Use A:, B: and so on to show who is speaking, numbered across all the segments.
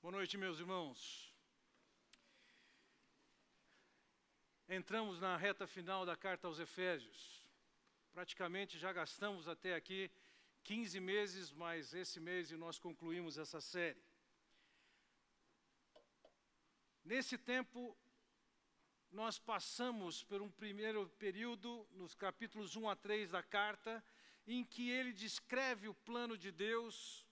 A: Boa noite, meus irmãos. Entramos na reta final da carta aos Efésios. Praticamente já gastamos até aqui 15 meses, mas esse mês nós concluímos essa série. Nesse tempo, nós passamos por um primeiro período, nos capítulos 1 a 3 da carta, em que ele descreve o plano de Deus.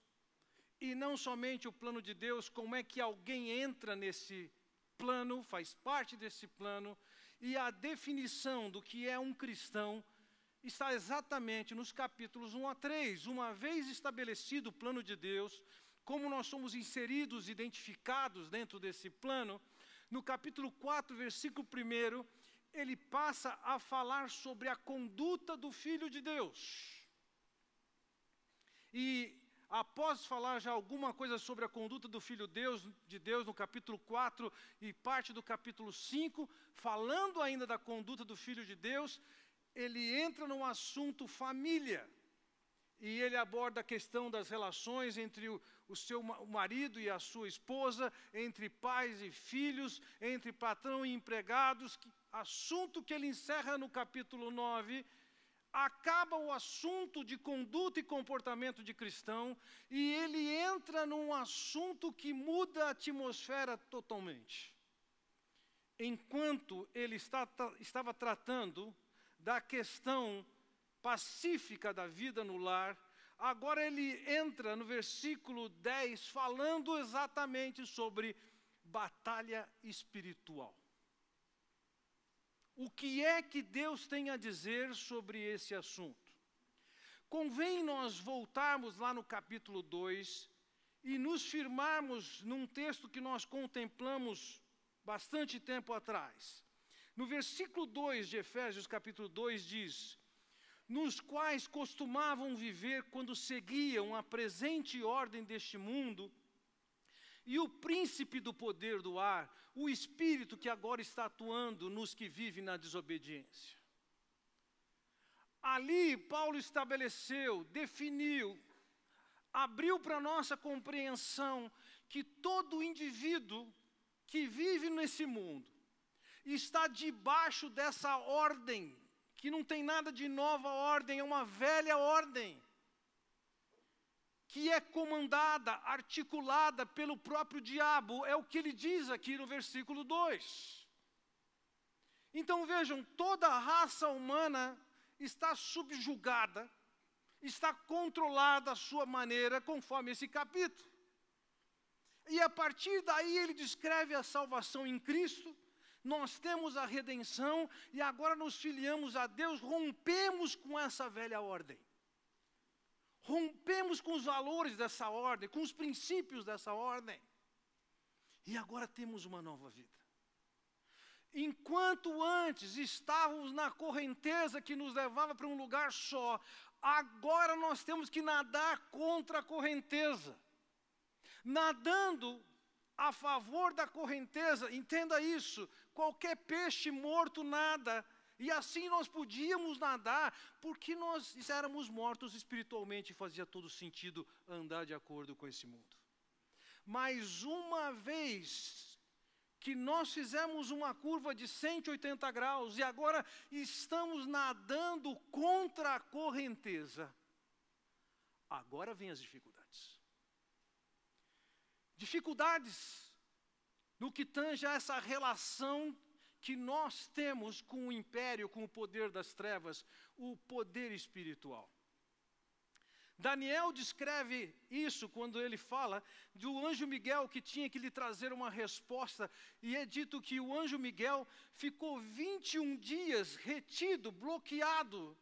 A: E não somente o plano de Deus, como é que alguém entra nesse plano, faz parte desse plano, e a definição do que é um cristão está exatamente nos capítulos 1 a 3. Uma vez estabelecido o plano de Deus, como nós somos inseridos, identificados dentro desse plano, no capítulo 4, versículo 1, ele passa a falar sobre a conduta do Filho de Deus. E após falar já alguma coisa sobre a conduta do Filho de Deus no capítulo 4 e parte do capítulo 5, falando ainda da conduta do Filho de Deus, ele entra no assunto família. E ele aborda a questão das relações entre o seu marido e a sua esposa, entre pais e filhos, entre patrão e empregados, assunto que ele encerra no capítulo 9. Acaba o assunto de conduta e comportamento de cristão e ele entra num assunto que muda a atmosfera totalmente. Enquanto ele estava tratando da questão pacífica da vida no lar, agora ele entra no versículo 10 falando exatamente sobre batalha espiritual. O que é que Deus tem a dizer sobre esse assunto? Convém nós voltarmos lá no capítulo 2 e nos firmarmos num texto que nós contemplamos bastante tempo atrás. No versículo 2 de Efésios, capítulo 2, diz: nos quais costumavam viver quando seguiam a presente ordem deste mundo, e o príncipe do poder do ar, o espírito que agora está atuando nos que vivem na desobediência. Ali Paulo estabeleceu, definiu, abriu para nossa compreensão que todo indivíduo que vive nesse mundo está debaixo dessa ordem, que não tem nada de nova ordem, é uma velha ordem, que é comandada, articulada pelo próprio diabo, é o que ele diz aqui no versículo 2. Então vejam, toda a raça humana está subjugada, está controlada à sua maneira, conforme esse capítulo. E a partir daí ele descreve a salvação em Cristo, nós temos a redenção e agora nos filiamos a Deus, rompemos com essa velha ordem. Rompemos com os valores dessa ordem, com os princípios dessa ordem. E agora temos uma nova vida. Enquanto antes estávamos na correnteza que nos levava para um lugar só, agora nós temos que nadar contra a correnteza. Nadando a favor da correnteza, entenda isso, qualquer peixe morto nada. E assim nós podíamos nadar, porque nós éramos mortos espiritualmente e fazia todo sentido andar de acordo com esse mundo. Mas uma vez que nós fizemos uma curva de 180 graus e agora estamos nadando contra a correnteza, agora vêm as dificuldades. Dificuldades no que tange a essa relação que nós temos com o império, com o poder das trevas, o poder espiritual. Daniel descreve isso quando ele fala do anjo Miguel que tinha que lhe trazer uma resposta, e é dito que o anjo Miguel ficou 21 dias retido, bloqueado,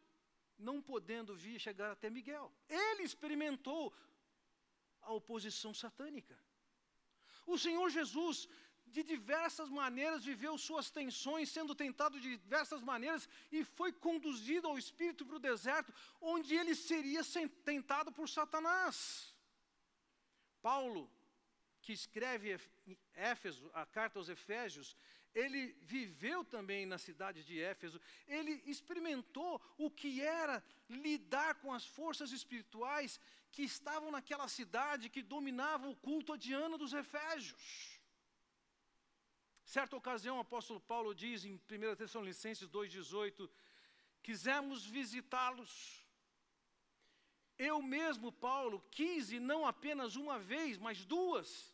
A: não podendo vir chegar até Miguel. Ele experimentou a oposição satânica. O Senhor Jesus, de diversas maneiras, viveu suas tensões, sendo tentado de diversas maneiras, e foi conduzido ao Espírito para o deserto, onde ele seria tentado por Satanás. Paulo, que escreve a carta aos Efésios, ele viveu também na cidade de Éfeso, ele experimentou o que era lidar com as forças espirituais que estavam naquela cidade, que dominavam o culto adiano dos efésios. Certa ocasião, o apóstolo Paulo diz em 1 Tessalonicenses 2,18, quisemos visitá-los. Eu mesmo, Paulo, quis, e não apenas uma vez, mas duas.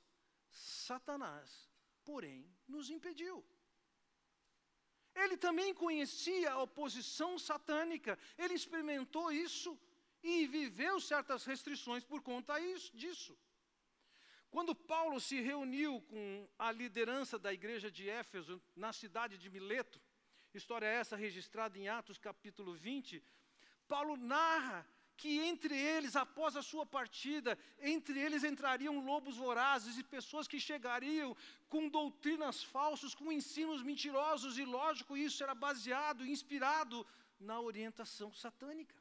A: Satanás, porém, nos impediu. Ele também conhecia a oposição satânica, ele experimentou isso e viveu certas restrições por conta disso. Quando Paulo se reuniu com a liderança da igreja de Éfeso, na cidade de Mileto, história essa registrada em Atos capítulo 20, Paulo narra que entre eles, após a sua partida, entre eles entrariam lobos vorazes e pessoas que chegariam com doutrinas falsas, com ensinos mentirosos, e lógico, isso era baseado, inspirado na orientação satânica.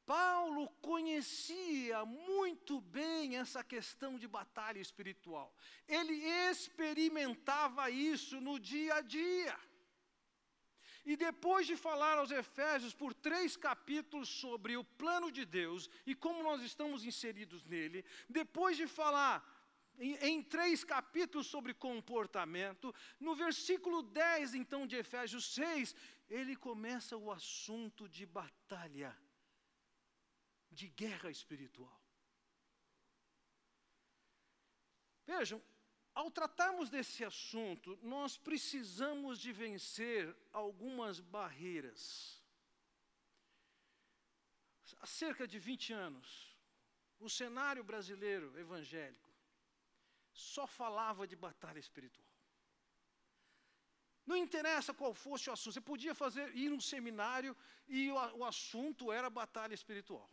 A: Paulo conhecia muito bem essa questão de batalha espiritual. Ele experimentava isso no dia a dia. E depois de falar aos Efésios por 3 capítulos sobre o plano de Deus e como nós estamos inseridos nele, depois de falar em 3 capítulos sobre comportamento, no versículo 10 então de Efésios 6, ele começa o assunto de batalha, de guerra espiritual. Vejam, ao tratarmos desse assunto, nós precisamos de vencer algumas barreiras. Há cerca de 20 anos, o cenário brasileiro evangélico só falava de batalha espiritual. Não interessa qual fosse o assunto, você podia ir num seminário e o assunto era batalha espiritual.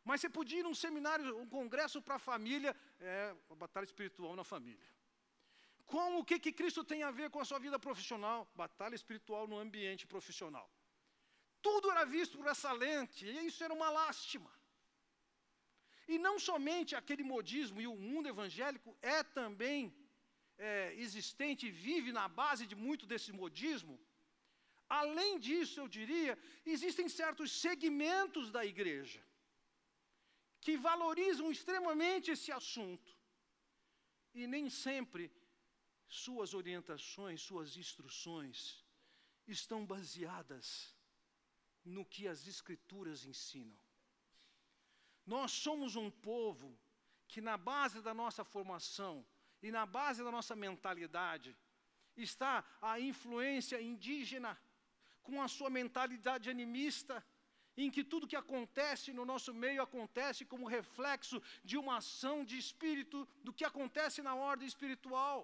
A: Mas você podia ir num seminário, um congresso para a família, a batalha espiritual na família. O que Cristo tem a ver com a sua vida profissional? Batalha espiritual no ambiente profissional. Tudo era visto por essa lente, e isso era uma lástima. E não somente aquele modismo, e o mundo evangélico é também existente e vive na base de muito desse modismo. Além disso, eu diria, existem certos segmentos da igreja que valorizam extremamente esse assunto. E nem sempre suas orientações, suas instruções estão baseadas no que as Escrituras ensinam. Nós somos um povo que na base da nossa formação e na base da nossa mentalidade está a influência indígena com a sua mentalidade animista, em que tudo que acontece no nosso meio acontece como reflexo de uma ação de espírito, do que acontece na ordem espiritual.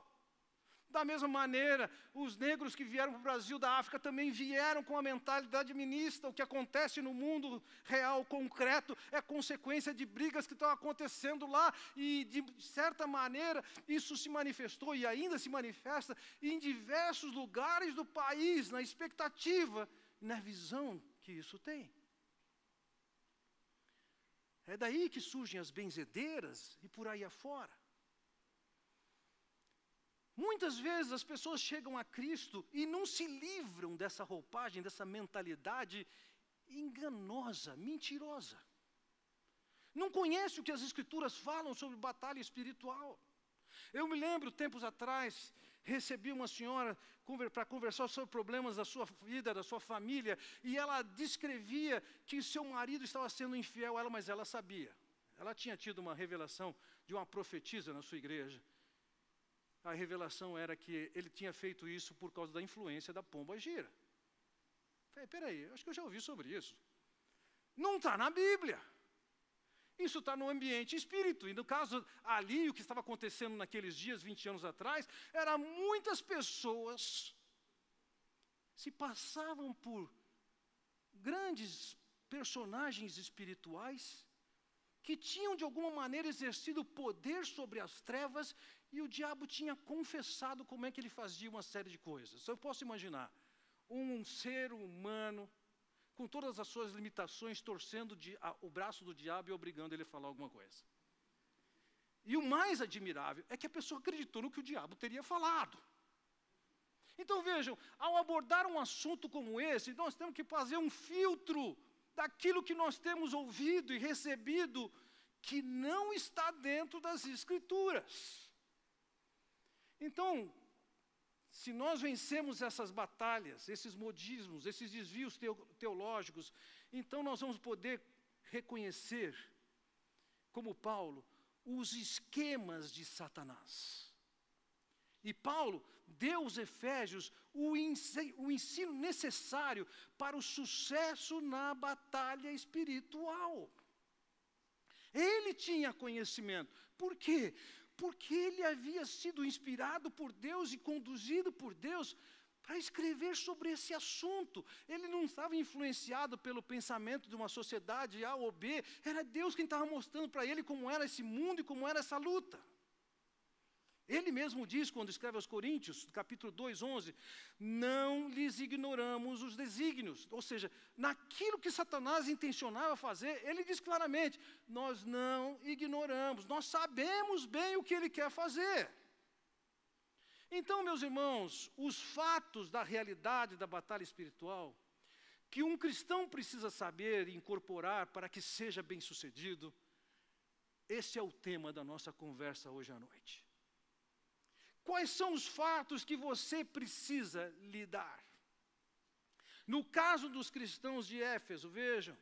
A: Da mesma maneira, os negros que vieram para o Brasil da África também vieram com a mentalidade minista. O que acontece no mundo real, concreto, é consequência de brigas que estão acontecendo lá. E, de certa maneira, isso se manifestou e ainda se manifesta em diversos lugares do país, na expectativa e na visão que isso tem. É daí que surgem as benzedeiras e por aí afora. Muitas vezes as pessoas chegam a Cristo e não se livram dessa roupagem, dessa mentalidade enganosa, mentirosa. Não conhece o que as Escrituras falam sobre batalha espiritual. Eu me lembro, tempos atrás, recebi uma senhora para conversar sobre problemas da sua vida, da sua família, e ela descrevia que seu marido estava sendo infiel a ela, mas ela sabia. Ela tinha tido uma revelação de uma profetisa na sua igreja. A revelação era que ele tinha feito isso por causa da influência da pomba gira. Falei, peraí, acho que eu já ouvi sobre isso. Não está na Bíblia. Isso está no ambiente espírito. E no caso ali, o que estava acontecendo naqueles dias, 20 anos atrás, era muitas pessoas se passavam por grandes personagens espirituais que tinham de alguma maneira exercido poder sobre as trevas, e o diabo tinha confessado como é que ele fazia uma série de coisas. Eu posso imaginar um ser humano com todas as suas limitações, torcendo o braço do diabo e obrigando ele a falar alguma coisa. E o mais admirável é que a pessoa acreditou no que o diabo teria falado. Então vejam, ao abordar um assunto como esse, nós temos que fazer um filtro daquilo que nós temos ouvido e recebido que não está dentro das Escrituras. Então, se nós vencemos essas batalhas, esses modismos, esses desvios teológicos, então nós vamos poder reconhecer, como Paulo, os esquemas de Satanás. E Paulo deu aos Efésios o ensino necessário para o sucesso na batalha espiritual. Ele tinha conhecimento. Por quê? Porque ele havia sido inspirado por Deus e conduzido por Deus para escrever sobre esse assunto. Ele não estava influenciado pelo pensamento de uma sociedade A ou B. Era Deus quem estava mostrando para ele como era esse mundo e como era essa luta. Ele mesmo diz, quando escreve aos Coríntios, capítulo 2, 11, não lhes ignoramos os desígnios. Ou seja, naquilo que Satanás intencionava fazer, ele diz claramente, nós não ignoramos, nós sabemos bem o que ele quer fazer. Então, meus irmãos, os fatos da realidade da batalha espiritual, que um cristão precisa saber e incorporar para que seja bem-sucedido, esse é o tema da nossa conversa hoje à noite. Quais são os fatos que você precisa lidar? No caso dos cristãos de Éfeso, vejam,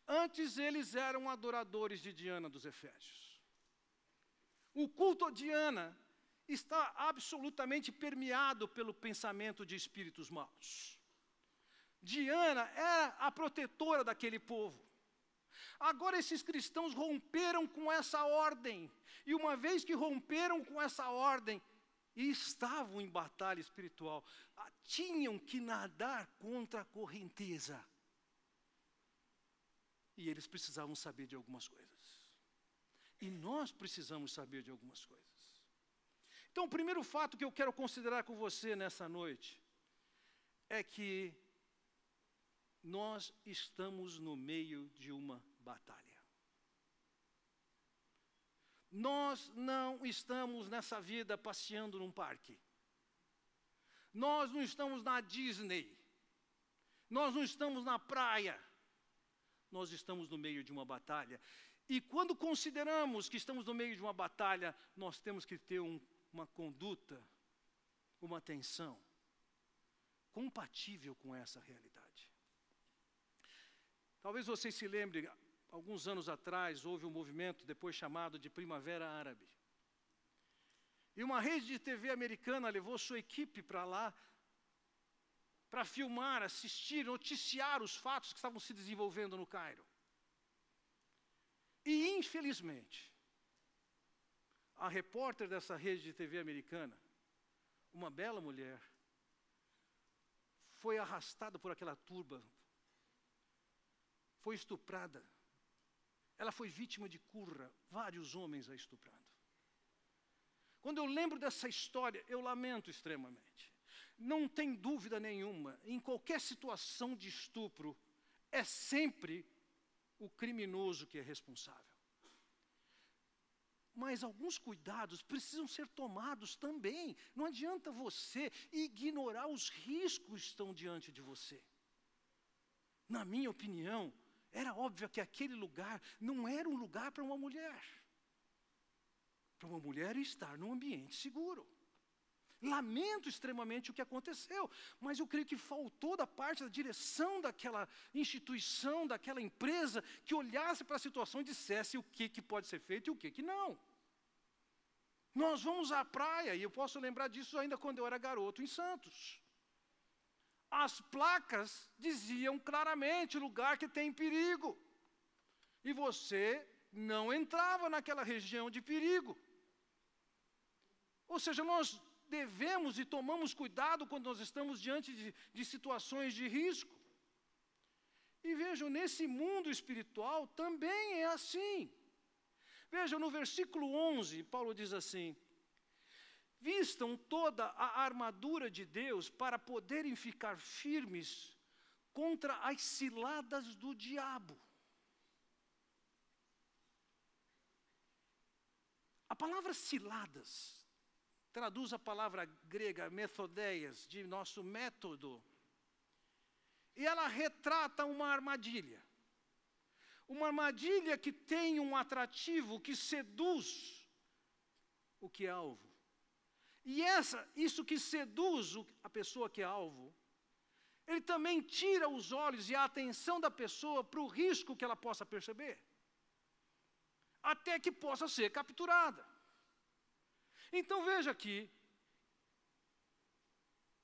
A: antes eles eram adoradores de Diana dos Efésios. O culto a Diana está absolutamente permeado pelo pensamento de espíritos maus. Diana era a protetora daquele povo. Agora esses cristãos romperam com essa ordem, e uma vez que romperam com essa ordem, e estavam em batalha espiritual, tinham que nadar contra a correnteza. E eles precisavam saber de algumas coisas. E nós precisamos saber de algumas coisas. Então, o primeiro fato que eu quero considerar com você nessa noite é que nós estamos no meio de uma batalha. Nós não estamos nessa vida passeando num parque. Nós não estamos na Disney. Nós não estamos na praia. Nós estamos no meio de uma batalha. E quando consideramos que estamos no meio de uma batalha, nós temos que ter uma conduta, uma atenção compatível com essa realidade. Talvez você se lembre, alguns anos atrás, houve um movimento depois chamado de Primavera Árabe. E uma rede de TV americana levou sua equipe para lá, para filmar, assistir, noticiar os fatos que estavam se desenvolvendo no Cairo. E, infelizmente, a repórter dessa rede de TV americana, uma bela mulher, foi arrastada por aquela turba, foi estuprada. Ela foi vítima de curra, vários homens a estuprando. Quando eu lembro dessa história, eu lamento extremamente. Não tem dúvida nenhuma, em qualquer situação de estupro, é sempre o criminoso que é responsável. Mas alguns cuidados precisam ser tomados também. Não adianta você ignorar os riscos que estão diante de você. Na minha opinião, era óbvio que aquele lugar não era um lugar para uma mulher. Para uma mulher estar num ambiente seguro. Lamento extremamente o que aconteceu, mas eu creio que faltou da parte da direção daquela instituição, daquela empresa, que olhasse para a situação e dissesse o que pode ser feito e o que não. Nós vamos à praia, e eu posso lembrar disso ainda quando eu era garoto em Santos. As placas diziam claramente lugar que tem perigo. E você não entrava naquela região de perigo. Ou seja, nós devemos e tomamos cuidado quando nós estamos diante de situações de risco. E vejam, nesse mundo espiritual também é assim. Vejam, no versículo 11, Paulo diz assim: vistam toda a armadura de Deus para poderem ficar firmes contra as ciladas do diabo. A palavra ciladas traduz a palavra grega methodeias, de nosso método. E ela retrata uma armadilha. Uma armadilha que tem um atrativo que seduz o que é alvo. E isso que seduz a pessoa que é alvo, ele também tira os olhos e a atenção da pessoa para o risco que ela possa perceber, até que possa ser capturada. Então veja aqui,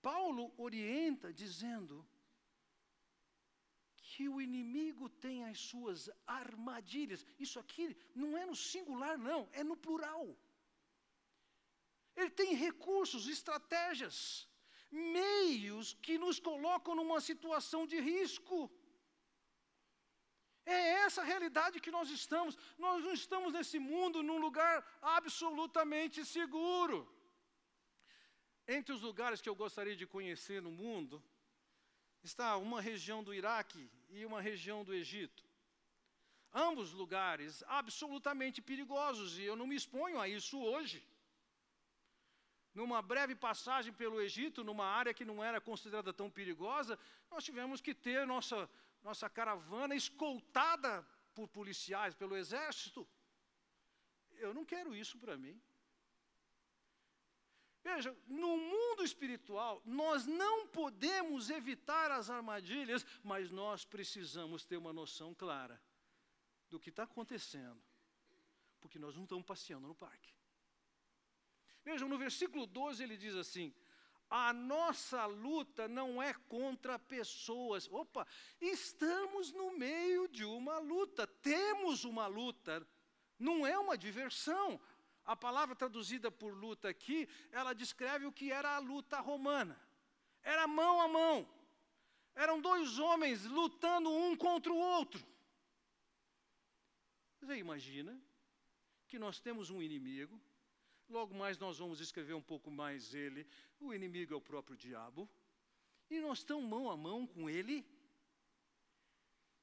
A: Paulo orienta dizendo que o inimigo tem as suas armadilhas. Isso aqui não é no singular, não, é no plural. Ele tem recursos, estratégias, meios que nos colocam numa situação de risco. É essa a realidade que nós estamos. Nós não estamos nesse mundo num lugar absolutamente seguro. Entre os lugares que eu gostaria de conhecer no mundo, está uma região do Iraque e uma região do Egito. Ambos lugares absolutamente perigosos, e eu não me exponho a isso hoje. Numa breve passagem pelo Egito, numa área que não era considerada tão perigosa, nós tivemos que ter nossa caravana escoltada por policiais, pelo exército. Eu não quero isso para mim. Veja, no mundo espiritual, nós não podemos evitar as armadilhas, mas nós precisamos ter uma noção clara do que está acontecendo, porque nós não estamos passeando no parque. Vejam, no versículo 12 ele diz assim: a nossa luta não é contra pessoas. Opa, estamos no meio de uma luta, temos uma luta, não é uma diversão. A palavra traduzida por luta aqui, ela descreve o que era a luta romana. Era mão a mão. Eram dois homens lutando um contra o outro. Você imagina que nós temos um inimigo, logo mais nós vamos escrever um pouco mais ele, o inimigo é o próprio diabo, e nós estamos mão a mão com ele.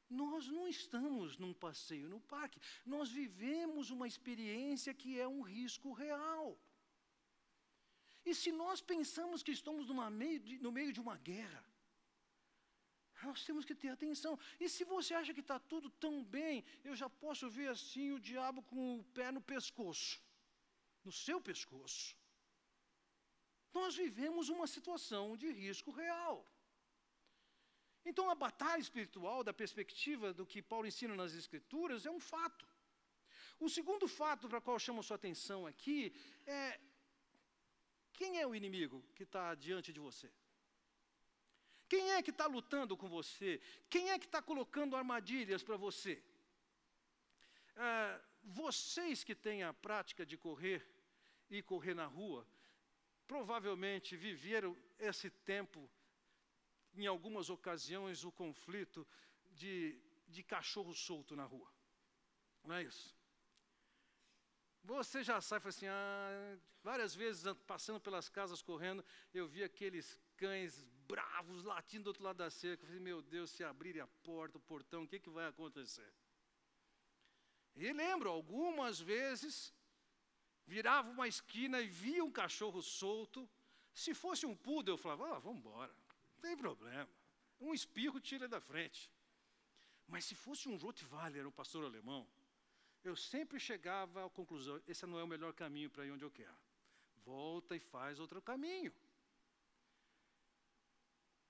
A: Nós não estamos num passeio no parque, nós vivemos uma experiência que é um risco real. E se nós pensamos que estamos no meio de uma guerra, nós temos que ter atenção. E se você acha que está tudo tão bem, eu já posso ver assim o diabo com o pé no pescoço, no seu pescoço. Nós vivemos uma situação de risco real. Então, a batalha espiritual, da perspectiva do que Paulo ensina nas Escrituras, é um fato. O segundo fato para o qual eu chamo a sua atenção aqui é: quem é o inimigo que está diante de você? Quem é que está lutando com você? Quem é que está colocando armadilhas para você? Vocês que têm a prática de correr e correr na rua, provavelmente viveram esse tempo, em algumas ocasiões, o conflito de cachorro solto na rua. Não é isso? Você já sabe, assim, várias vezes passando pelas casas correndo, eu vi aqueles cães bravos latindo do outro lado da cerca. Eu falei, meu Deus, se abrirem a porta, o portão, o que vai acontecer? E lembro, algumas vezes, virava uma esquina e via um cachorro solto. Se fosse um poodle, eu falava, vamos embora, não tem problema. Um espirro tira da frente. Mas se fosse um Rottweiler, um pastor alemão, eu sempre chegava à conclusão: esse não é o melhor caminho para ir onde eu quero. Volta e faz outro caminho.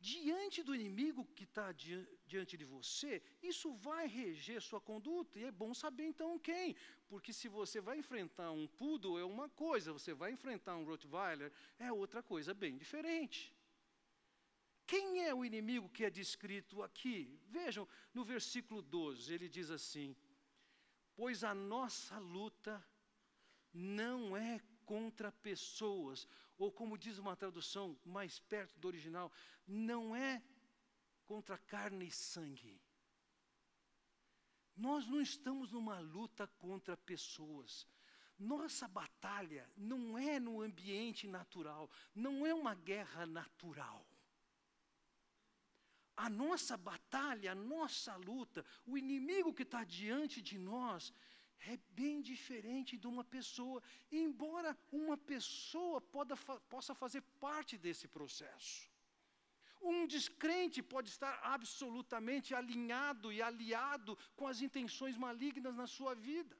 A: Diante do inimigo que está diante de você, isso vai reger sua conduta, e é bom saber então quem. Porque se você vai enfrentar um poodle é uma coisa, você vai enfrentar um Rottweiler é outra coisa bem diferente. Quem é o inimigo que é descrito aqui? Vejam, no versículo 12, ele diz assim: pois a nossa luta não é contra pessoas, ou como diz uma tradução mais perto do original, não é contra carne e sangue. Nós não estamos numa luta contra pessoas. Nossa batalha não é no ambiente natural, não é uma guerra natural. A nossa batalha, a nossa luta, o inimigo que está diante de nós, é bem diferente de uma pessoa, embora uma pessoa possa fazer parte desse processo. Um descrente pode estar absolutamente alinhado e aliado com as intenções malignas na sua vida.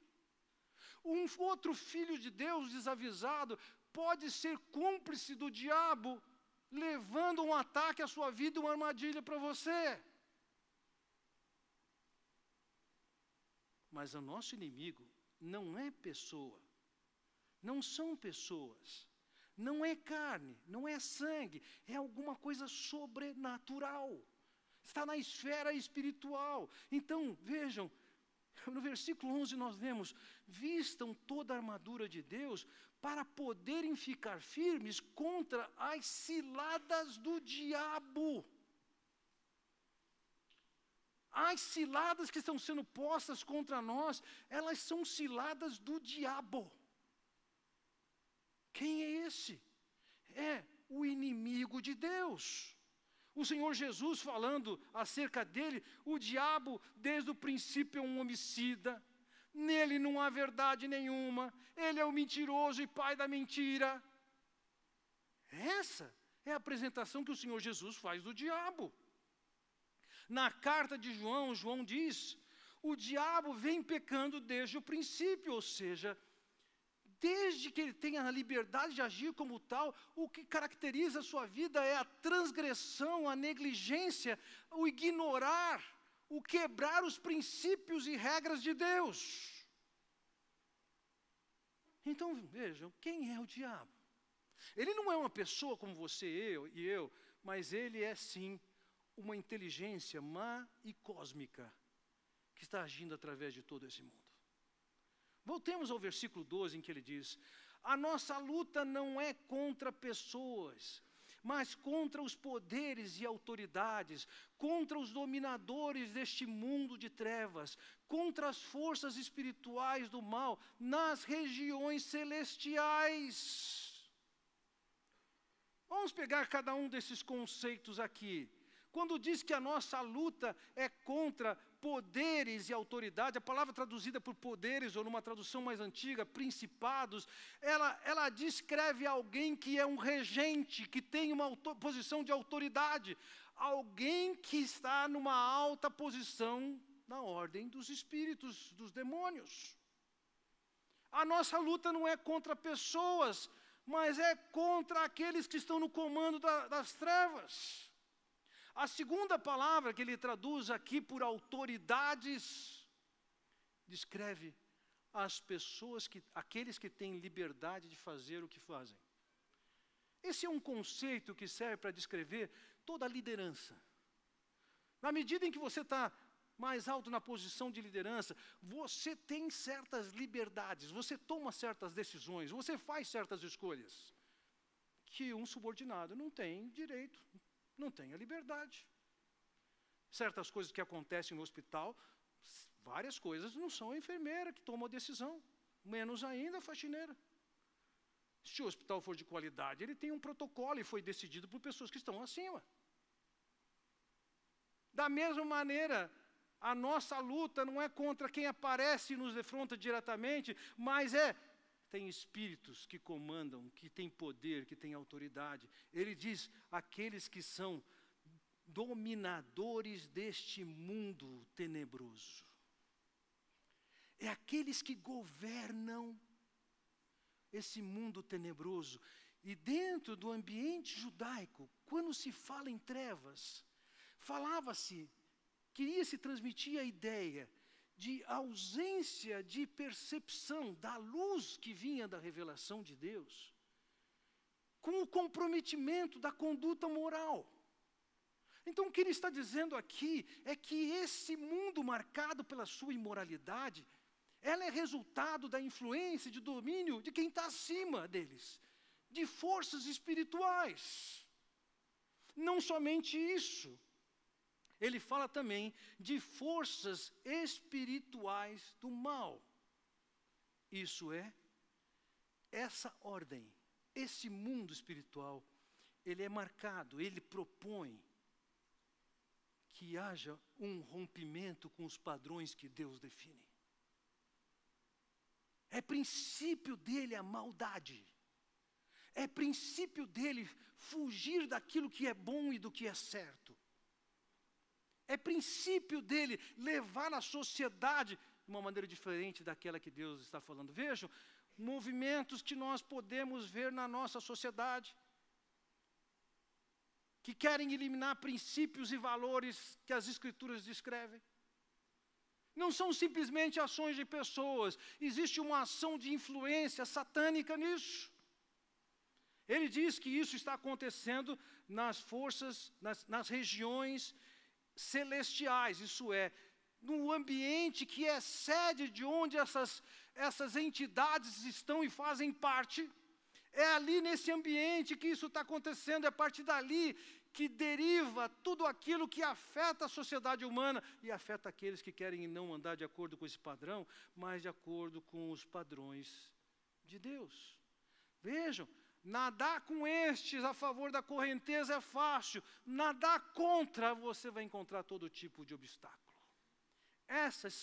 A: Um outro filho de Deus desavisado pode ser cúmplice do diabo, levando um ataque à sua vida e uma armadilha para você. Mas o nosso inimigo não é pessoa, não são pessoas, não é carne, não é sangue, é alguma coisa sobrenatural, está na esfera espiritual. Então, vejam, no versículo 11 nós vemos: vistam toda a armadura de Deus para poderem ficar firmes contra as ciladas do diabo. As ciladas que estão sendo postas contra nós, elas são ciladas do diabo. Quem é esse? É o inimigo de Deus. O Senhor Jesus, falando acerca dele, o diabo desde o princípio é um homicida, nele não há verdade nenhuma, ele é o mentiroso e pai da mentira. Essa é a apresentação que o Senhor Jesus faz do diabo. Na carta de João, João diz: o diabo vem pecando desde o princípio, ou seja, desde que ele tenha a liberdade de agir como tal, o que caracteriza a sua vida é a transgressão, a negligência, o ignorar, o quebrar os princípios e regras de Deus. Então, vejam, quem é o diabo? Ele não é uma pessoa como você e eu, mas ele é sim uma inteligência má e cósmica que está agindo através de todo esse mundo. Voltemos ao versículo 12, em que ele diz: a nossa luta não é contra pessoas, mas contra os poderes e autoridades, contra os dominadores deste mundo de trevas, contra as forças espirituais do mal nas regiões celestiais. Vamos pegar cada um desses conceitos aqui. Quando diz que a nossa luta é contra poderes e autoridade, a palavra traduzida por poderes, ou numa tradução mais antiga, principados, ela descreve alguém que é um regente, que tem uma posição de autoridade, alguém que está numa alta posição na ordem dos espíritos, dos demônios. A nossa luta não é contra pessoas, mas é contra aqueles que estão no comando das trevas. A segunda palavra que ele traduz aqui por autoridades, descreve as pessoas, aqueles que têm liberdade de fazer o que fazem. Esse é um conceito que serve para descrever toda a liderança. Na medida em que você está mais alto na posição de liderança, você tem certas liberdades, você toma certas decisões, você faz certas escolhas, que um subordinado não tem direito, não tem a liberdade. Certas coisas que acontecem no hospital, várias coisas não são a enfermeira que toma a decisão, menos ainda a faxineira. Se o hospital for de qualidade, ele tem um protocolo e foi decidido por pessoas que estão acima. Da mesma maneira, a nossa luta não é contra quem aparece e nos defronta diretamente, mas tem espíritos que comandam, que têm poder, que têm autoridade. Ele diz: aqueles que são dominadores deste mundo tenebroso. É aqueles que governam esse mundo tenebroso. E dentro do ambiente judaico, quando se fala em trevas, queria se transmitir a ideia de ausência de percepção da luz que vinha da revelação de Deus, com o comprometimento da conduta moral. Então o que ele está dizendo aqui é que esse mundo marcado pela sua imoralidade, ela é resultado da influência, de domínio de quem está acima deles, de forças espirituais. Não somente isso, ele fala também de forças espirituais do mal. Isso é, essa ordem, esse mundo espiritual, ele é marcado, ele propõe que haja um rompimento com os padrões que Deus define. É princípio dele a maldade. É princípio dele fugir daquilo que é bom e do que é certo. É princípio dele levar a sociedade de uma maneira diferente daquela que Deus está falando. Vejam, movimentos que nós podemos ver na nossa sociedade, que querem eliminar princípios e valores que as Escrituras descrevem. Não são simplesmente ações de pessoas, existe uma ação de influência satânica nisso. Ele diz que isso está acontecendo nas forças, nas regiões celestiais, isso é, no ambiente que é sede de onde essas entidades estão e fazem parte. É ali nesse ambiente que isso está acontecendo, é a partir dali que deriva tudo aquilo que afeta a sociedade humana e afeta aqueles que querem não andar de acordo com esse padrão, mas de acordo com os padrões de Deus. Vejam, nadar com estes a favor da correnteza é fácil, nadar contra você vai encontrar todo tipo de obstáculo. Esses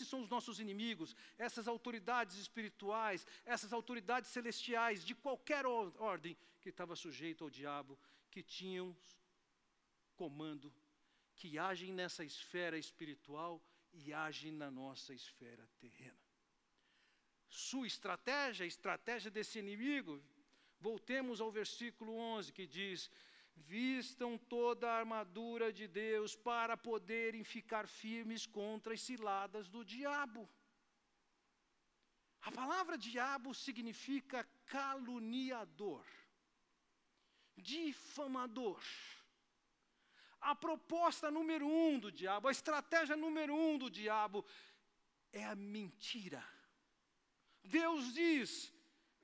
A: são os nossos inimigos, essas autoridades espirituais, essas autoridades celestiais de qualquer ordem que estava sujeito ao diabo, que tinham comando, que agem nessa esfera espiritual e agem na nossa esfera terrena. Sua estratégia, a estratégia desse inimigo, voltemos ao versículo 11 que diz: vistam toda a armadura de Deus para poderem ficar firmes contra as ciladas do diabo. A palavra diabo significa caluniador, difamador. A proposta número 1 do diabo, a estratégia número 1 do diabo é a mentira. Deus diz: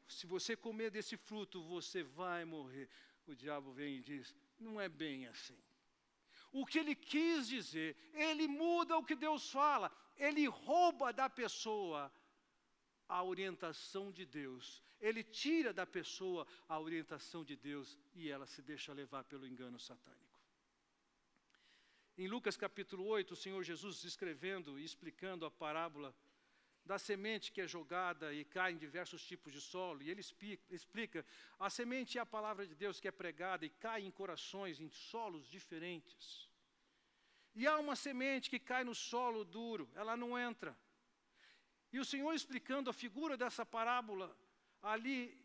A: se você comer desse fruto, você vai morrer. O diabo vem e diz: não é bem assim. O que ele quis dizer, ele muda o que Deus fala, ele rouba da pessoa a orientação de Deus, ele tira da pessoa a orientação de Deus e ela se deixa levar pelo engano satânico. Em Lucas capítulo 8, o Senhor Jesus escrevendo e explicando a parábola da semente que é jogada e cai em diversos tipos de solo, e ele explica, a semente é a palavra de Deus que é pregada e cai em corações, em solos diferentes. E há uma semente que cai no solo duro, ela não entra. E o Senhor explicando a figura dessa parábola, ali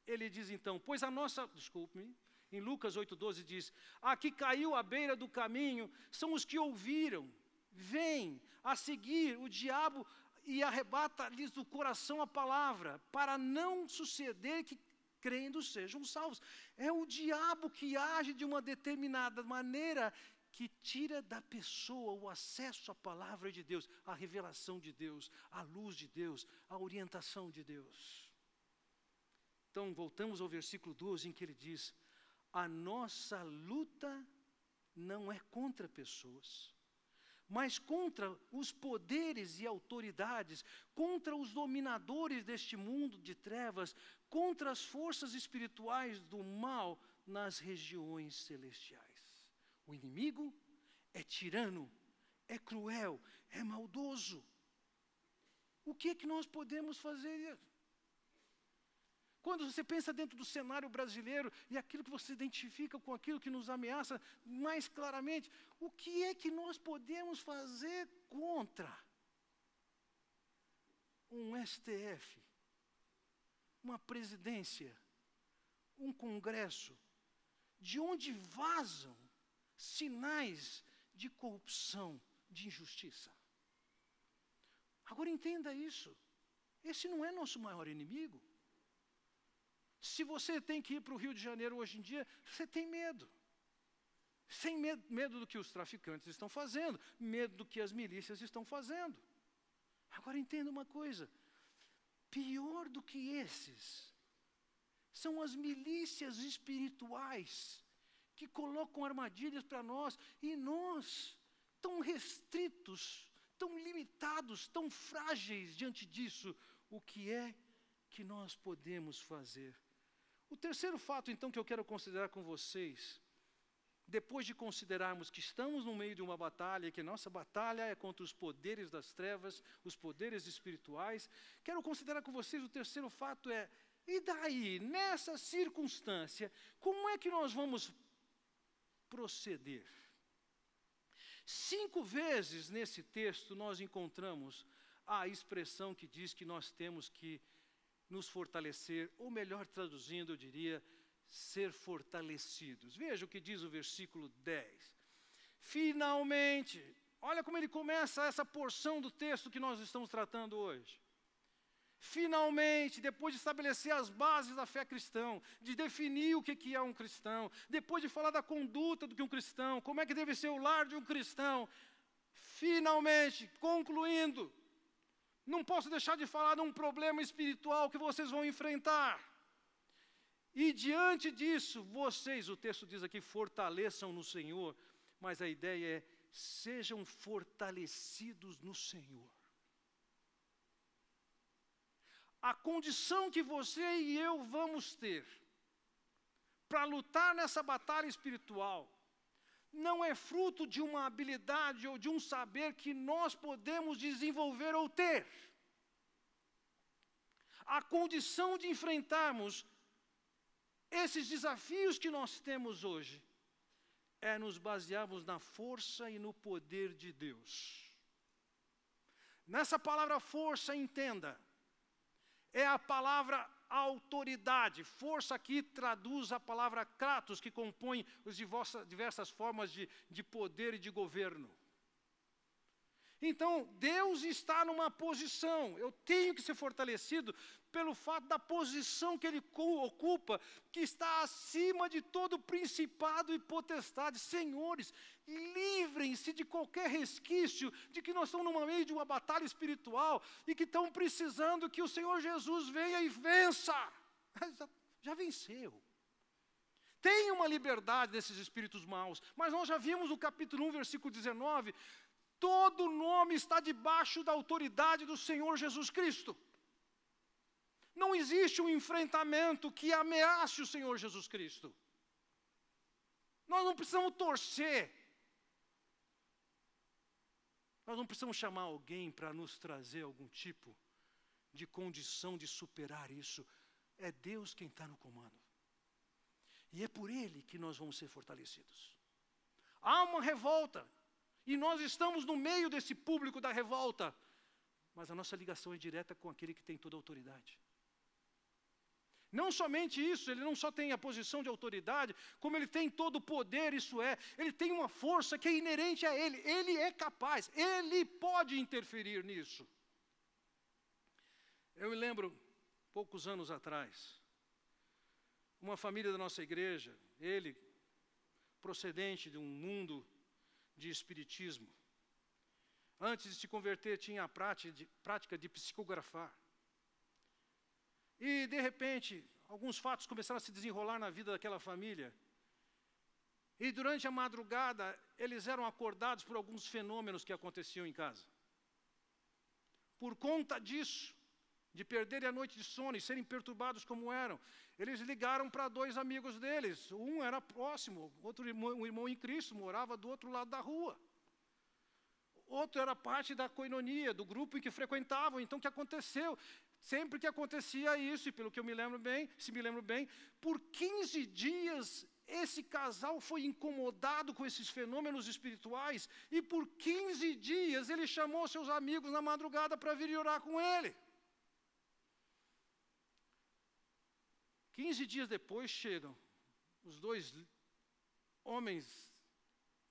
A: ele diz então, pois a nossa, desculpe-me, em Lucas 8,12 diz, a que caiu à beira do caminho são os que ouviram, vêm a seguir o diabo e arrebata-lhes do coração a palavra, para não suceder que crendo sejam salvos. É o diabo que age de uma determinada maneira que tira da pessoa o acesso à palavra de Deus, à revelação de Deus, à luz de Deus, à orientação de Deus. Então, voltamos ao versículo 12, em que ele diz, a nossa luta não é contra pessoas, mas contra os poderes e autoridades, contra os dominadores deste mundo de trevas, contra as forças espirituais do mal nas regiões celestiais. O inimigo é tirano, é cruel, é maldoso. O que é que nós podemos fazer? Quando você pensa dentro do cenário brasileiro e aquilo que você identifica com aquilo que nos ameaça mais claramente, o que é que nós podemos fazer contra um STF, uma presidência, um congresso, de onde vazam sinais de corrupção, de injustiça? Agora entenda isso, esse não é nosso maior inimigo. Se você tem que ir para o Rio de Janeiro hoje em dia, você tem medo. Sem medo do que os traficantes estão fazendo, medo do que as milícias estão fazendo. Agora entenda uma coisa, pior do que esses, são as milícias espirituais, que colocam armadilhas para nós, e nós, tão restritos, tão limitados, tão frágeis diante disso, o que é que nós podemos fazer? O terceiro fato, então, que eu quero considerar com vocês, depois de considerarmos que estamos no meio de uma batalha, que nossa batalha é contra os poderes das trevas, os poderes espirituais, quero considerar com vocês o terceiro fato e daí, nessa circunstância, como é que nós vamos proceder? 5 vezes nesse texto nós encontramos a expressão que diz que nós temos que nos fortalecer, ou melhor traduzindo, eu diria, ser fortalecidos. Veja o que diz o versículo 10. Finalmente, olha como ele começa essa porção do texto que nós estamos tratando hoje. Finalmente, depois de estabelecer as bases da fé cristã, de definir o que é um cristão, depois de falar da conduta do que um cristão, como é que deve ser o lar de um cristão, finalmente, concluindo, não posso deixar de falar de um problema espiritual que vocês vão enfrentar. E diante disso, vocês, o texto diz aqui, fortaleçam no Senhor, mas a ideia é, sejam fortalecidos no Senhor. A condição que você e eu vamos ter para lutar nessa batalha espiritual não é fruto de uma habilidade ou de um saber que nós podemos desenvolver ou ter. A condição de enfrentarmos esses desafios que nós temos hoje é nos basearmos na força e no poder de Deus. Nessa palavra força, entenda, é a palavra autoridade. Força aqui traduz a palavra kratos, que compõe as diversas formas de poder e de governo. Então, Deus está numa posição, eu tenho que ser fortalecido pelo fato da posição que Ele ocupa, que está acima de todo principado e potestade. Senhores, livrem-se de qualquer resquício de que nós estamos no meio de uma batalha espiritual e que estão precisando que o Senhor Jesus venha e vença. Já venceu. Tem uma liberdade desses espíritos maus, mas nós já vimos no capítulo 1, versículo 19, todo nome está debaixo da autoridade do Senhor Jesus Cristo. Não existe um enfrentamento que ameace o Senhor Jesus Cristo. Nós não precisamos torcer. Nós não precisamos chamar alguém para nos trazer algum tipo de condição de superar isso. É Deus quem está no comando. E é por Ele que nós vamos ser fortalecidos. Há uma revolta. E nós estamos no meio desse público da revolta. Mas a nossa ligação é direta com aquele que tem toda a autoridade. Não somente isso, ele não só tem a posição de autoridade, como ele tem todo o poder, isso é, ele tem uma força que é inerente a ele, ele é capaz, ele pode interferir nisso. Eu me lembro, poucos anos atrás, uma família da nossa igreja, ele, procedente de um mundo de espiritismo, antes de se converter tinha a prática de psicografar. E, de repente, alguns fatos começaram a se desenrolar na vida daquela família. E, durante a madrugada, eles eram acordados por alguns fenômenos que aconteciam em casa. Por conta disso, de perderem a noite de sono e serem perturbados como eram, eles ligaram para 2 amigos deles. Um era próximo, outro um irmão em Cristo, morava do outro lado da rua. Outro era parte da coinonia, do grupo em que frequentavam. Então, o que aconteceu? Sempre que acontecia isso, e pelo que eu me lembro bem, por 15 dias esse casal foi incomodado com esses fenômenos espirituais, e por 15 dias ele chamou seus amigos na madrugada para vir orar com ele. 15 dias depois chegam os 2 homens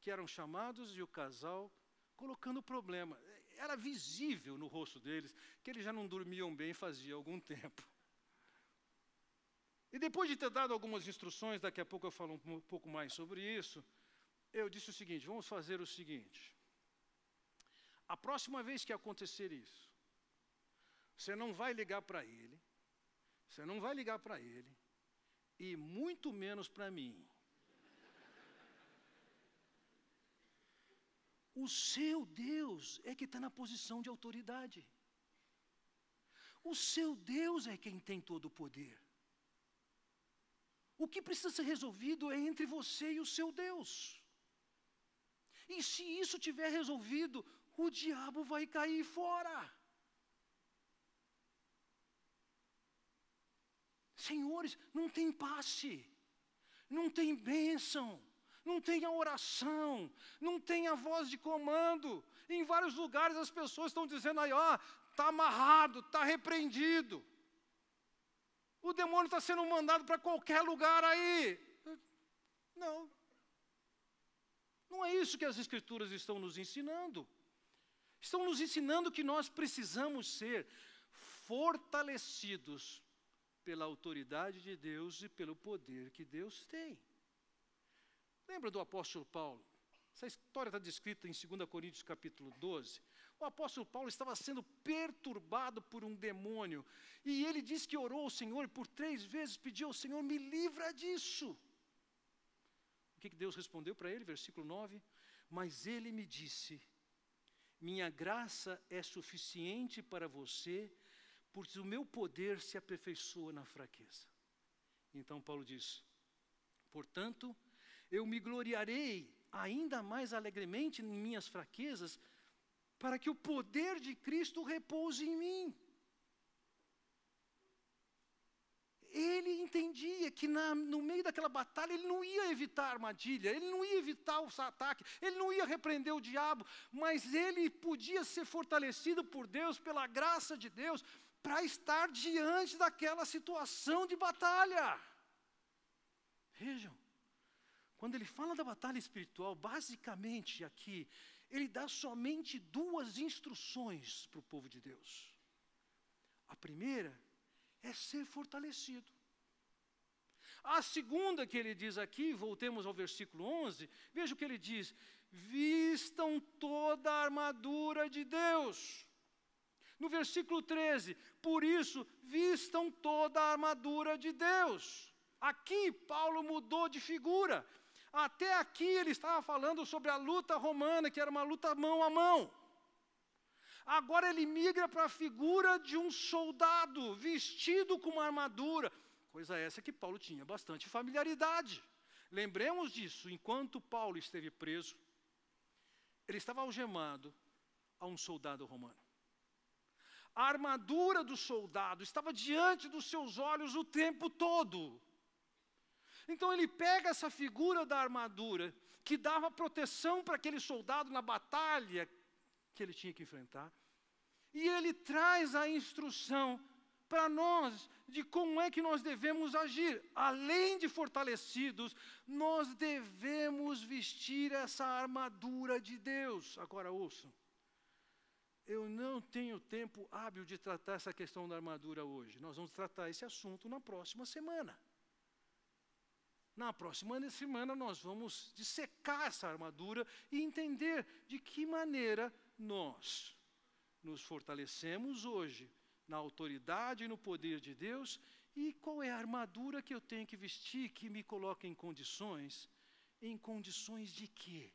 A: que eram chamados e o casal colocando o problema. Era visível no rosto deles que eles já não dormiam bem fazia algum tempo. E depois de ter dado algumas instruções, daqui a pouco eu falo um pouco mais sobre isso, eu disse o seguinte, vamos fazer o seguinte. A próxima vez que acontecer isso, você não vai ligar para ele, e muito menos para mim. O seu Deus é que está na posição de autoridade. O seu Deus é quem tem todo o poder. O que precisa ser resolvido é entre você e o seu Deus. E se isso tiver resolvido, o diabo vai cair fora. Senhores, não tem passe, não tem bênção, não tem a oração, não tem a voz de comando. Em vários lugares as pessoas estão dizendo aí, ó, está amarrado, está repreendido. O demônio está sendo mandado para qualquer lugar aí. Não. Não é isso que as Escrituras estão nos ensinando. Estão nos ensinando que nós precisamos ser fortalecidos pela autoridade de Deus e pelo poder que Deus tem. Lembra do apóstolo Paulo? Essa história está descrita em 2 Coríntios capítulo 12. O apóstolo Paulo estava sendo perturbado por um demônio. E ele disse que orou ao Senhor e por 3 vezes pediu ao Senhor, me livra disso. O que Deus respondeu para ele? Versículo 9. Mas ele me disse, minha graça é suficiente para você, porque o meu poder se aperfeiçoa na fraqueza. Então Paulo diz, portanto, eu me gloriarei ainda mais alegremente em minhas fraquezas, para que o poder de Cristo repouse em mim. Ele entendia que no meio daquela batalha ele não ia evitar a armadilha, ele não ia evitar o ataque, ele não ia repreender o diabo, mas ele podia ser fortalecido por Deus, pela graça de Deus, para estar diante daquela situação de batalha. Vejam, quando ele fala da batalha espiritual, basicamente aqui, ele dá somente 2 instruções para o povo de Deus. A primeira é ser fortalecido. A segunda que ele diz aqui, voltemos ao versículo 11, veja o que ele diz, vistam toda a armadura de Deus. No versículo 13, por isso, vistam toda a armadura de Deus. Aqui, Paulo mudou de figura. Até aqui ele estava falando sobre a luta romana, que era uma luta mão a mão. Agora ele migra para a figura de um soldado vestido com uma armadura. Coisa essa que Paulo tinha bastante familiaridade. Lembremos disso, enquanto Paulo esteve preso, ele estava algemado a um soldado romano. A armadura do soldado estava diante dos seus olhos o tempo todo. Então ele pega essa figura da armadura, que dava proteção para aquele soldado na batalha que ele tinha que enfrentar, e ele traz a instrução para nós de como é que nós devemos agir. Além de fortalecidos, nós devemos vestir essa armadura de Deus. Agora ouçam, eu não tenho tempo hábil de tratar essa questão da armadura hoje. Nós vamos tratar esse assunto na próxima semana. Na próxima semana nós vamos dissecar essa armadura e entender de que maneira nós nos fortalecemos hoje na autoridade e no poder de Deus e qual é a armadura que eu tenho que vestir que me coloca em condições de quê?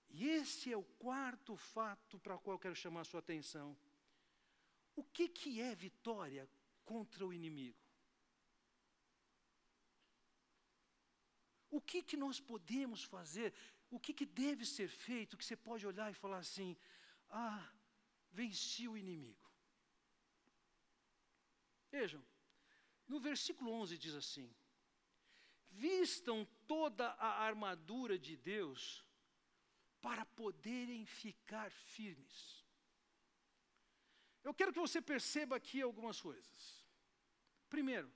A: E esse é o 4º fato para o qual eu quero chamar a sua atenção. O que é vitória contra o inimigo? O que nós podemos fazer? O que deve ser feito? Que você pode olhar e falar assim, venci o inimigo. Vejam, no versículo 11 diz assim, vistam toda a armadura de Deus para poderem ficar firmes. Eu quero que você perceba aqui algumas coisas. Primeiro,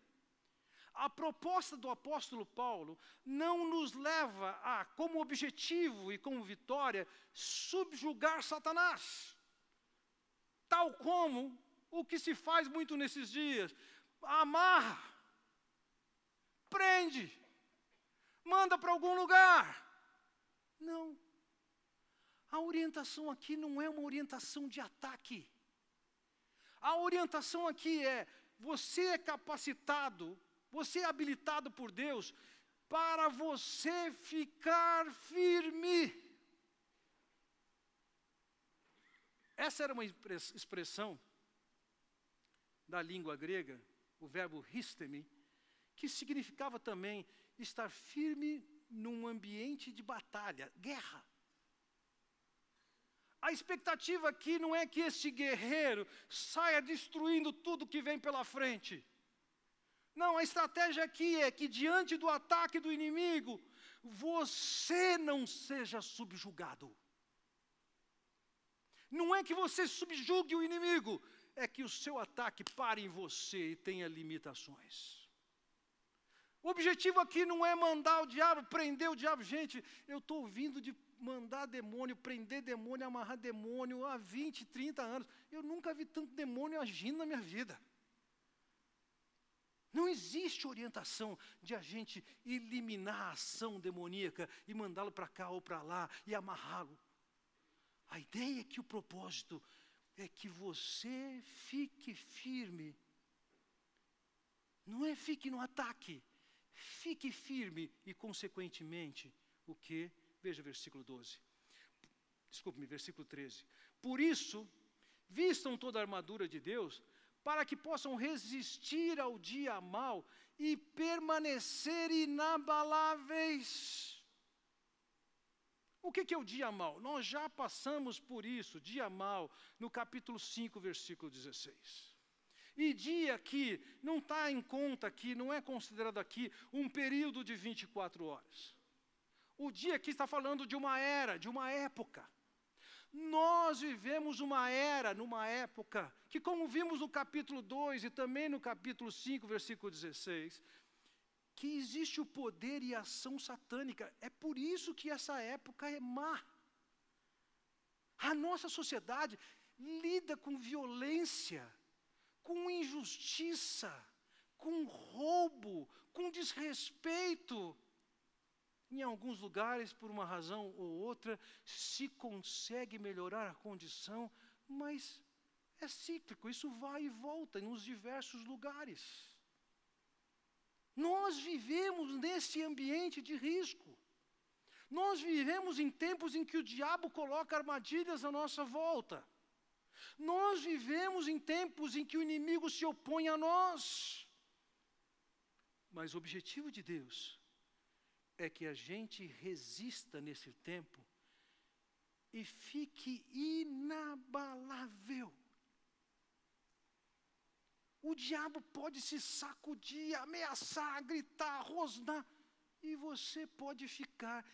A: a proposta do apóstolo Paulo não nos leva a, como objetivo e como vitória, subjugar Satanás. Tal como o que se faz muito nesses dias. Amarra, prende, manda para algum lugar. Não. A orientação aqui não é uma orientação de ataque. A orientação aqui é, você é capacitado, você é habilitado por Deus para você ficar firme. Essa era uma expressão da língua grega, o verbo histemi, que significava também estar firme num ambiente de batalha, guerra. A expectativa aqui não é que esse guerreiro saia destruindo tudo que vem pela frente. Não, a estratégia aqui é que diante do ataque do inimigo, você não seja subjugado. Não é que você subjugue o inimigo, é que o seu ataque pare em você e tenha limitações. O objetivo aqui não é mandar o diabo, prender o diabo. Gente, eu estou ouvindo de mandar demônio, prender demônio, amarrar demônio há 20, 30 anos. Eu nunca vi tanto demônio agindo na minha vida. Não existe orientação de a gente eliminar a ação demoníaca e mandá-lo para cá ou para lá e amarrá-lo. A ideia é que o propósito é que você fique firme. Não é fique no ataque. Fique firme e, consequentemente, o quê? Veja versículo 12. Desculpe-me, versículo 13. Por isso, vistam toda a armadura de Deus, para que possam resistir ao dia mau e permanecer inabaláveis. O que é o dia mau? Nós já passamos por isso, dia mau, no capítulo 5, versículo 16. E dia aqui, não está em conta aqui, não é considerado aqui um período de 24 horas. O dia aqui está falando de uma era, de uma época. Nós vivemos uma era, numa época, que como vimos no capítulo 2 e também no capítulo 5, versículo 16, que existe o poder e a ação satânica. É por isso que essa época é má. A nossa sociedade lida com violência, com injustiça, com roubo, com desrespeito. Em alguns lugares, por uma razão ou outra, se consegue melhorar a condição, mas é cíclico, isso vai e volta nos diversos lugares. Nós vivemos nesse ambiente de risco. Nós vivemos em tempos em que o diabo coloca armadilhas à nossa volta. Nós vivemos em tempos em que o inimigo se opõe a nós. Mas o objetivo de Deus é que a gente resista nesse tempo e fique inabalável. O diabo pode se sacudir, ameaçar, gritar, rosnar, e você pode ficar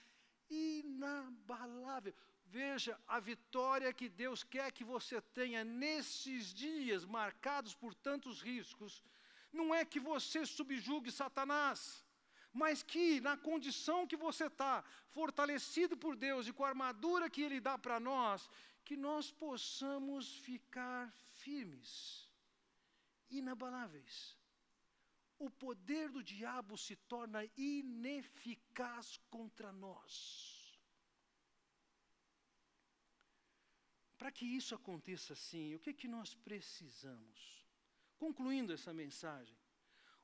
A: inabalável. Veja, a vitória que Deus quer que você tenha nesses dias marcados por tantos riscos, não é que você subjugue Satanás, mas que na condição que você está, fortalecido por Deus e com a armadura que Ele dá para nós, que nós possamos ficar firmes, inabaláveis. O poder do diabo se torna ineficaz contra nós. Para que isso aconteça assim, o que nós precisamos? Concluindo essa mensagem,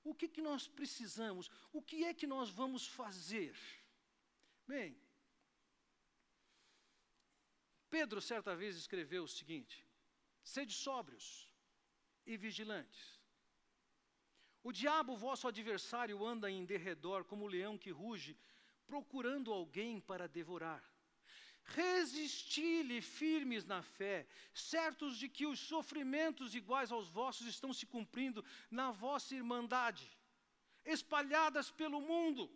A: o que nós precisamos? O que é que nós vamos fazer? Bem, Pedro certa vez escreveu o seguinte: sede sóbrios e vigilantes. O diabo, vosso adversário, anda em derredor como o leão que ruge, procurando alguém para devorar. Resisti-lhe firmes na fé, certos de que os sofrimentos iguais aos vossos estão se cumprindo na vossa irmandade, espalhadas pelo mundo.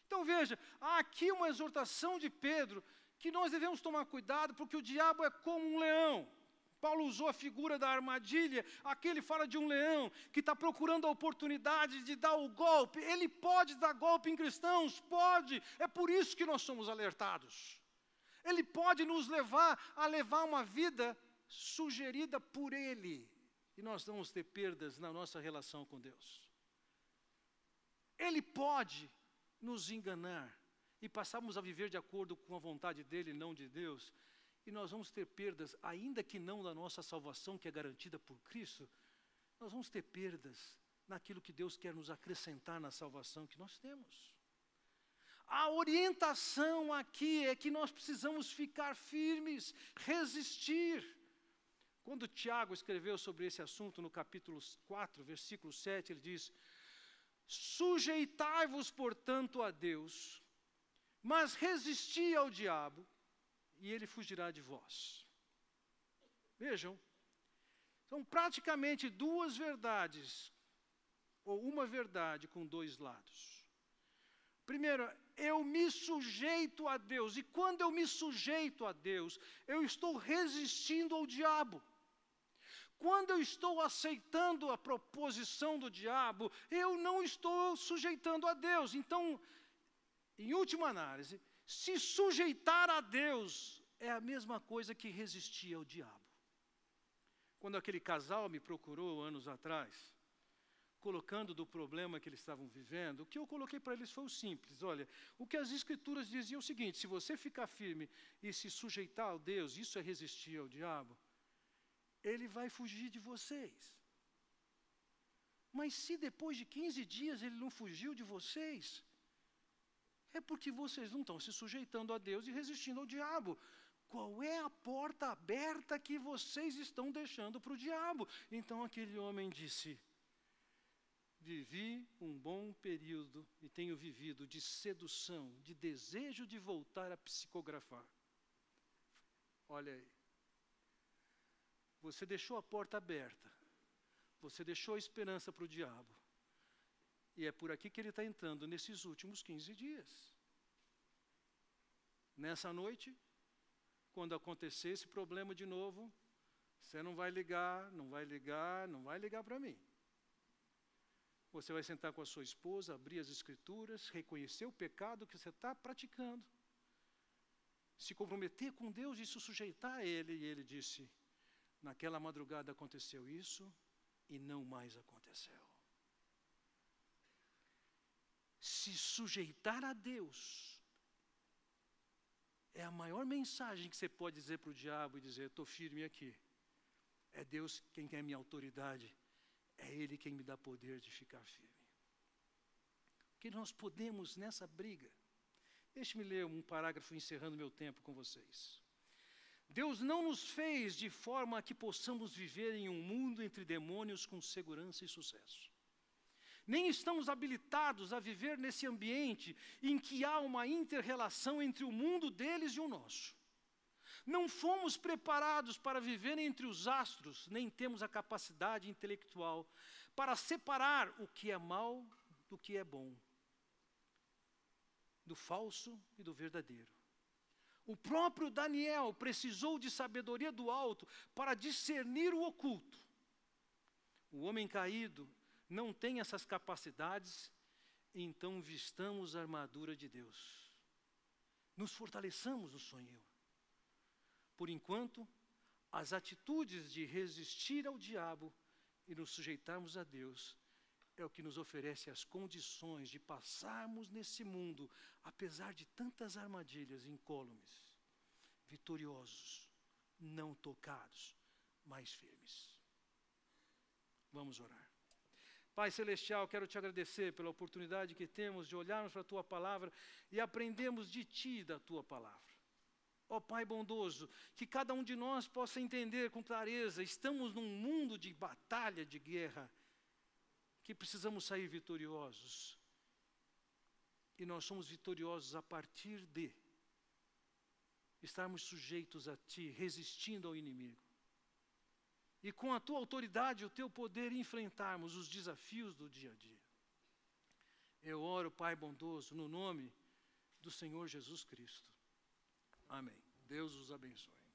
A: Então veja, há aqui uma exortação de Pedro, que nós devemos tomar cuidado, porque o diabo é como um leão. Paulo usou a figura da armadilha, aqui ele fala de um leão que está procurando a oportunidade de dar o golpe. Ele pode dar golpe em cristãos, pode, é por isso que nós somos alertados. Ele pode nos levar a levar uma vida sugerida por ele, e nós vamos ter perdas na nossa relação com Deus. Ele pode nos enganar e passarmos a viver de acordo com a vontade dele, não de Deus, e nós vamos ter perdas, ainda que não da nossa salvação, que é garantida por Cristo, nós vamos ter perdas naquilo que Deus quer nos acrescentar na salvação que nós temos. A orientação aqui é que nós precisamos ficar firmes, resistir. Quando Tiago escreveu sobre esse assunto no capítulo 4, versículo 7, ele diz: Sujeitai-vos, portanto, a Deus, mas resisti ao diabo, e ele fugirá de vós. Vejam, são praticamente duas verdades, ou uma verdade com dois lados. Primeiro, eu me sujeito a Deus, e quando eu me sujeito a Deus, eu estou resistindo ao diabo. Quando eu estou aceitando a proposição do diabo, eu não estou sujeitando a Deus. Então, em última análise, se sujeitar a Deus é a mesma coisa que resistir ao diabo. Quando aquele casal me procurou anos atrás, colocando do problema que eles estavam vivendo, o que eu coloquei para eles foi o simples. Olha, o que as Escrituras diziam é o seguinte: se você ficar firme e se sujeitar a Deus, isso é resistir ao diabo, ele vai fugir de vocês. Mas se depois de 15 dias ele não fugiu de vocês, é porque vocês não estão se sujeitando a Deus e resistindo ao diabo. Qual é a porta aberta que vocês estão deixando para o diabo? Então aquele homem disse: vivi um bom período e tenho vivido de sedução, de desejo de voltar a psicografar. Olha aí. Você deixou a porta aberta. Você deixou a esperança para o diabo. E é por aqui que ele está entrando nesses últimos 15 dias. Nessa noite, quando acontecer esse problema de novo, você não vai ligar, não vai ligar para mim. Você vai sentar com a sua esposa, abrir as Escrituras, reconhecer o pecado que você está praticando, se comprometer com Deus e se sujeitar a Ele. E ele disse: naquela madrugada aconteceu isso e não mais aconteceu. Se sujeitar a Deus é a maior mensagem que você pode dizer para o diabo e dizer: estou firme aqui. É Deus quem é minha autoridade. É Ele quem me dá poder de ficar firme. Que nós podemos nessa briga. Deixe-me ler um parágrafo encerrando meu tempo com vocês. Deus não nos fez de forma que possamos viver em um mundo entre demônios com segurança e sucesso. Nem estamos habilitados a viver nesse ambiente em que há uma inter-relação entre o mundo deles e o nosso. Não fomos preparados para viver entre os astros, nem temos a capacidade intelectual para separar o que é mal do que é bom, do falso e do verdadeiro. O próprio Daniel precisou de sabedoria do alto para discernir o oculto. O homem caído não tem essas capacidades, então vistamos a armadura de Deus. Nos fortaleçamos no Senhor. Por enquanto, as atitudes de resistir ao diabo e nos sujeitarmos a Deus é o que nos oferece as condições de passarmos nesse mundo, apesar de tantas armadilhas incólumes, vitoriosos, não tocados, mas firmes. Vamos orar. Pai Celestial, quero te agradecer pela oportunidade que temos de olharmos para a Tua Palavra e aprendermos de Ti, da Tua Palavra. Ó Pai bondoso, que cada um de nós possa entender com clareza: estamos num mundo de batalha, de guerra, que precisamos sair vitoriosos. E nós somos vitoriosos a partir de estarmos sujeitos a Ti, resistindo ao inimigo. E com a Tua autoridade e o Teu poder enfrentarmos os desafios do dia a dia. Eu oro, Pai bondoso, no nome do Senhor Jesus Cristo. Amém. Deus os abençoe.